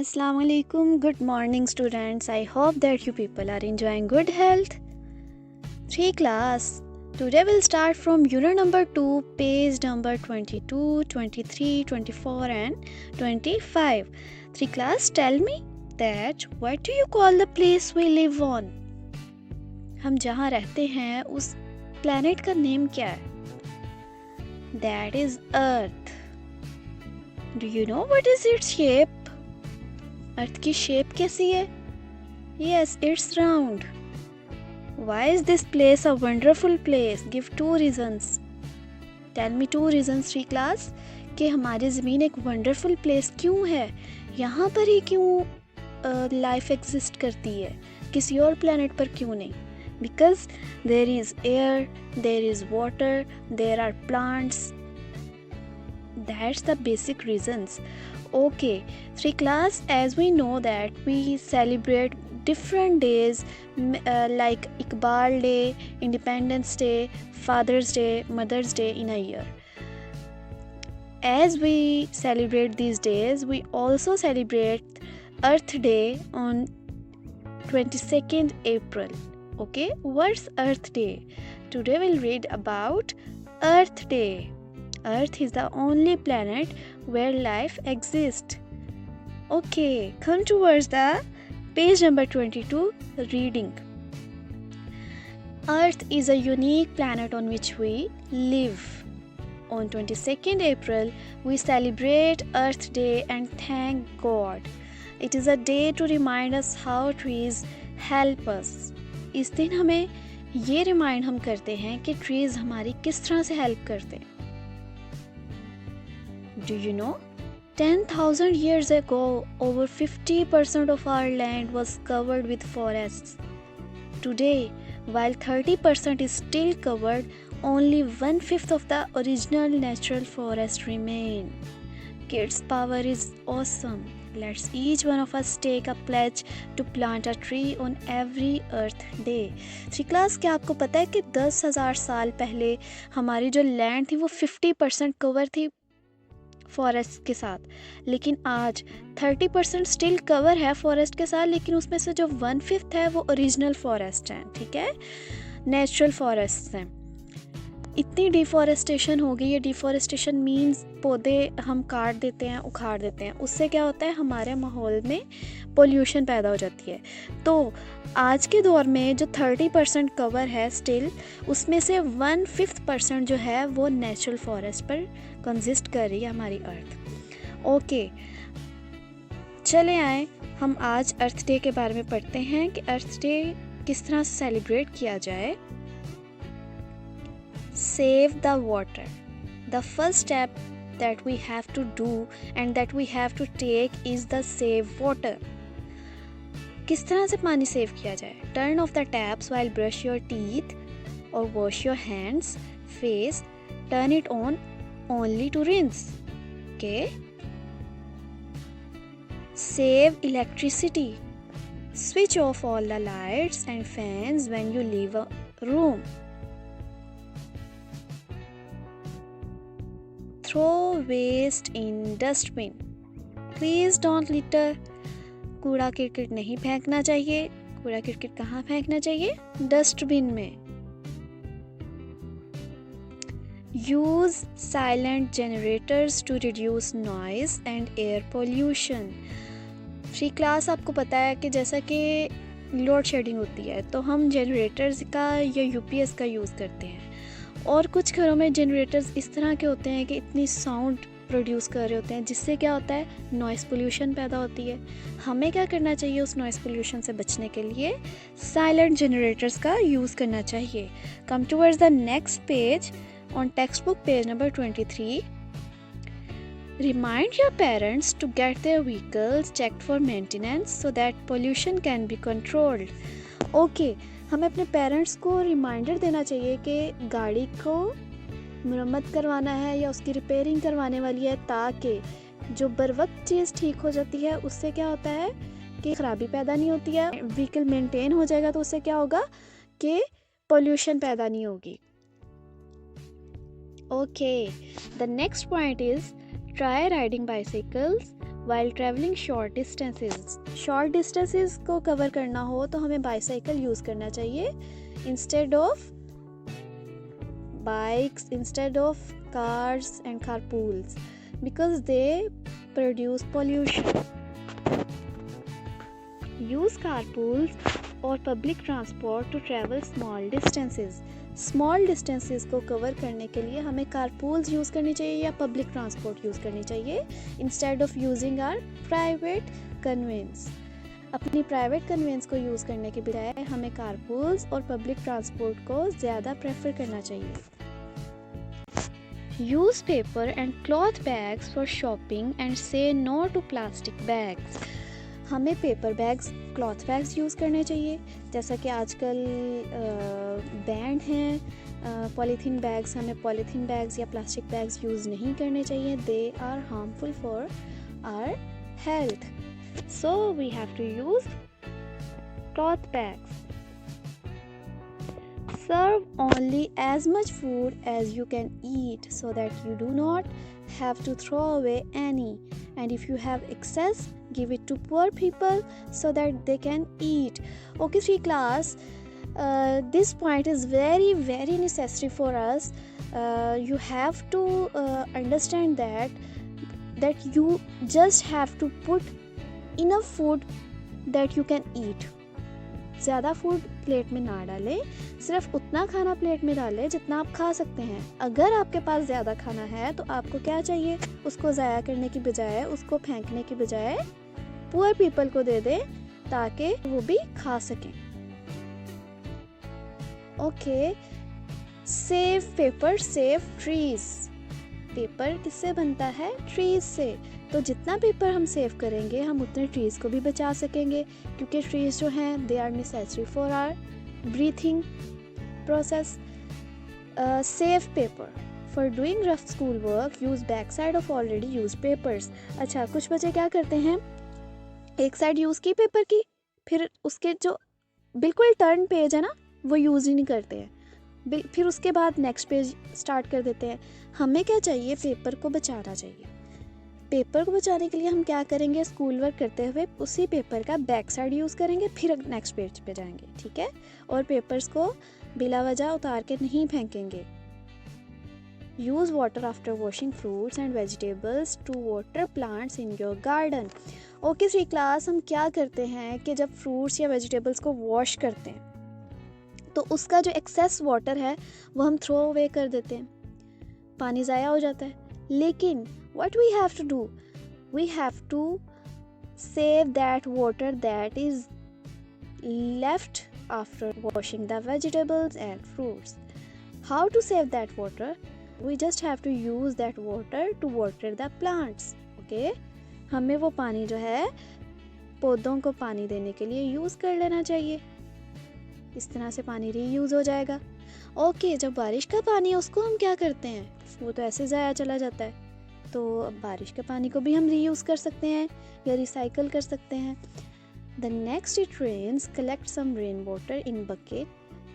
Assalamu alaikum. Good morning, students. I hope that you people are enjoying good health. 3 class. Today we'll start from unit number 2, page number 22, 23, 24 and 25. 3 class, tell me that what do you call the place we live on? हम जहाँ रहते हैं उस planet का name क्या है? That is Earth. Do you know what is its shape? अर्थ की shape कैसी है? Yes, it's round. Why is this place a wonderful place? Give 2 reasons. Tell me 2 reasons, 3 class. कि हमारी ज़मीन एक wonderful place क्यों है? यहाँ पर ही क्यों लाइफ एग्जिस्ट करती है? किसी और प्लैनेट पर क्यों नहीं? Because there is air, there is water, there are plants. That's the basic reasons. Okay, 3 class, as we know that we celebrate different days like Iqbal Day, Independence Day, Father's Day, Mother's Day in a year. As we celebrate these days, we also celebrate Earth Day on 22nd April. Okay, what's Earth Day? Today we'll read about Earth Day. Earth is the only planet where life exists. Okay, come towards the page number 22, reading. Earth is a unique planet on which we live. On 22nd April, we celebrate Earth Day and thank God. It is a day to remind us how trees help us. इस दिन हमें ये remind हम करते हैं कि trees हमारी किस तरह से हेल्प करते हैं. Do you know? 10,000 years ago, over 50% of our land was covered with forests. Today, while 30% is still covered, only 1/5 of the original natural forest remain. Kids' power is awesome. Let's each one of us take a pledge to plant a tree on every Earth Day. 3 class, क्या आपको पता है कि 10,000 साल पहले हमारी जो land थी वो 50% कवर थी फॉरेस्ट के साथ, लेकिन आज 30% स्टिल कवर है फॉरेस्ट के साथ, लेकिन उसमें से जो 1/5 है वो ओरिजिनल फॉरेस्ट हैं. ठीक है, नेचुरल फॉरेस्ट हैं. इतनी डिफॉरेस्टेशन हो गई है. डिफॉरेस्टेशन मीन्स पौधे हम काट देते हैं, उखाड़ देते हैं. उससे क्या होता है, हमारे माहौल में पोल्यूशन पैदा हो जाती है. तो आज के दौर में जो 30% कवर है स्टिल, उसमें से 1/5% जो है वो नेचुरल फॉरेस्ट पर कंसिस्ट कर रही है हमारी अर्थ. ओके, चले आए हम आज अर्थ डे के बारे में पढ़ते हैं कि अर्थ डे किस तरह से सेलिब्रेट किया जाए. Save the water. The first step that we have to do and that we have to take is the save water. किस तरह से पानी सेव किया जाए? Turn off the taps while brush your teeth or wash your hands, face. Turn it on only to rinse. Okay? Save electricity. Switch off all the lights and fans when you leave a room. Throw waste in dustbin. Please don't litter. कूड़ा cricket नहीं फेंकना चाहिए. कूड़ा cricket कहाँ फेंकना चाहिए? Dustbin में. Use silent generators to reduce noise and air pollution. 3 class, आपको पता है कि जैसा कि लोड शेडिंग होती है तो हम जनरेटर्स का या यूपीएस का यूज़ करते हैं, और कुछ घरों में जनरेटर्स इस तरह के होते हैं कि इतनी साउंड प्रोड्यूस कर रहे होते हैं जिससे क्या होता है, नॉइज़ पोल्यूशन पैदा होती है. हमें क्या करना चाहिए उस नॉइज़ पोल्यूशन से बचने के लिए? साइलेंट जनरेटर्स का यूज़ करना चाहिए. Come towards the next page on text book page number 23. Remind your parents to get their vehicles checked for maintenance so that pollution can be controlled. Okay, हमें अपने parents को reminder देना चाहिए कि गाड़ी को मरम्मत करवाना है या उसकी रिपेयरिंग करवाने वाली है, ताकि जो बर वक्त चीज़ ठीक हो जाती है उससे क्या होता है कि ख़राबी पैदा नहीं होती है. व्हीकल मेंटेन हो जाएगा तो उससे क्या होगा कि पोल्यूशन पैदा नहीं होगी. Okay, the next point is try riding bicycles while traveling short distances को कवर करना हो तो हमें बाईसाइकिल यूज़ करना चाहिए instead of bikes, instead of cars and carpools, because they produce pollution. Use carpools or public transport to travel small distances. Small distances को cover करने के लिए हमें कारपूल्स यूज़ करनी चाहिए या पब्लिक ट्रांसपोर्ट यूज़ करनी चाहिए instead of using our private conveyance. अपनी प्राइवेट कन्वेंस को यूज़ करने के बजाय हमें कारपूल्स और पब्लिक ट्रांसपोर्ट को ज़्यादा प्रेफर करना चाहिए. Use paper and cloth bags for shopping and say no to plastic bags. हमें paper bags, cloth bags use करने चाहिए. जैसा कि आजकल बैंड हैं पॉलीथीन बैग्स, हमें पॉलीथीन बैग्स या प्लास्टिक बैग्स यूज़ नहीं करने चाहिए. They are harmful for our health. So we have to use cloth bags. Serve only as much food as you can eat so that you do not have to throw away any. And if you have excess, give it to poor people so that they can eat. Okay, 3 class. This point is very, very necessary for us. You have to understand that you just have to put enough food that you can eat. ज़्यादा food plate में ना डालें, सिर्फ उतना खाना plate में डालें जितना आप खा सकते हैं. अगर आपके पास ज़्यादा खाना है तो आपको क्या चाहिए, उसको ज़ाया करने की बजाय, उसको फेंकने की बजाय पुअर पीपल को दे दें ताकि वो भी खा सकें. Okay, save paper, save trees. Paper किससे बनता है? ट्रीज से. तो जितना पेपर हम सेव करेंगे हम उतने ट्रीज़ को भी बचा सकेंगे, क्योंकि ट्रीज़ जो हैं they are necessary for our breathing process. Save paper. For doing rough school work use back side of already use papers. अच्छा, कुछ बच्चे क्या करते हैं, एक साइड यूज़ की पेपर की, फिर उसके जो बिल्कुल टर्न पेज है ना वो यूज़ ही नहीं करते हैं, फिर उसके बाद नेक्स्ट पेज स्टार्ट कर देते हैं. हमें क्या चाहिए, पेपर को बचाना चाहिए. पेपर को बचाने के लिए हम क्या करेंगे, स्कूल वर्क करते हुए उसी पेपर का बैक साइड यूज़ करेंगे, फिर नेक्स्ट पेज पे जाएंगे. ठीक है, और पेपर्स को बिला वजह उतार के नहीं फेंकेंगे. Use water after washing fruits and vegetables to water plants in your garden. Okay 3 class, हम क्या करते हैं कि जब फ्रूट्स या वेजिटेबल्स को वॉश करते हैं तो उसका जो एक्सेस वाटर है वो हम थ्रो अवे कर देते हैं, पानी ज़ाया हो जाता है. लेकिन what we have to do, we have to save that water that is left after washing the vegetables and fruits. How to save that water? We just have to use that water to water the plants. Okay, हमें वो पानी जो है पौधों को पानी देने के लिए यूज़ कर लेना चाहिए. इस तरह से पानी रीयूज़ हो जाएगा. ओके, जब बारिश का पानी है उसको हम क्या करते हैं, वो तो ऐसे ज़ाया चला जाता है. तो अब बारिश के पानी को भी हम रीयूज़ कर सकते हैं या रिसाइकल कर सकते हैं. The next it rains, collect some rain water in bucket,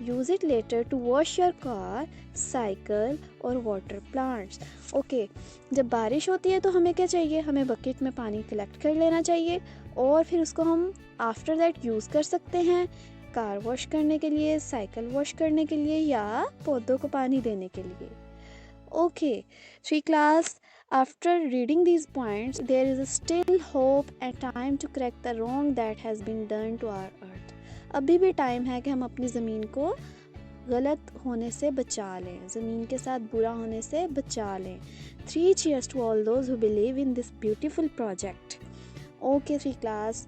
use it later to wash your car, cycle और वाटर प्लांट्स. ओके, जब बारिश होती है तो हमें क्या चाहिए, हमें बकेट में पानी कलेक्ट कर लेना चाहिए और फिर उसको हम आफ्टर दैट यूज़ कर सकते हैं कार वॉश करने के लिए, साइकिल वॉश करने के लिए या पौधों को पानी देने के लिए. Okay 3 class, after reading these points, there is still hope and time to correct the wrong that has been done to our earth. अभी भी टाइम है कि हम अपनी ज़मीन को गलत होने से बचा लें, ज़मीन के साथ बुरा होने से बचा लें. 3 cheers to all those who believe in this beautiful project. Okay 3 class,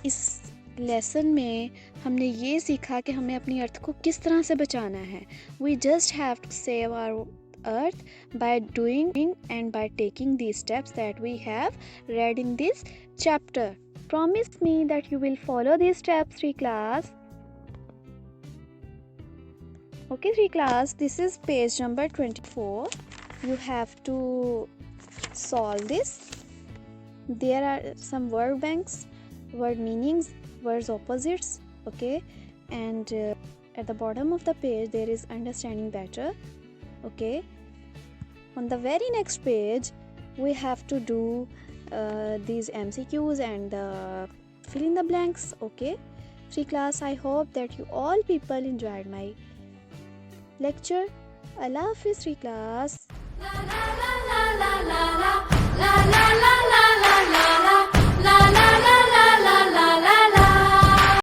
इस लेसन में हमने ये सीखा कि हमें अपनी अर्थ को किस तरह से बचाना है. We just have to save our earth by doing and by taking these steps that we have read in this chapter. Promise me that you will follow these steps 3 class. Okay 3 class, this is page number 24. You have to solve this. There are some word banks, word meanings, words opposites. Okay, and at the bottom of the page there is understanding better. Okay, on the very next page we have to do these MCQs and the fill in the blanks. Okay, free class. I hope that you all people enjoyed my lecture. Allah Hafiz, free class.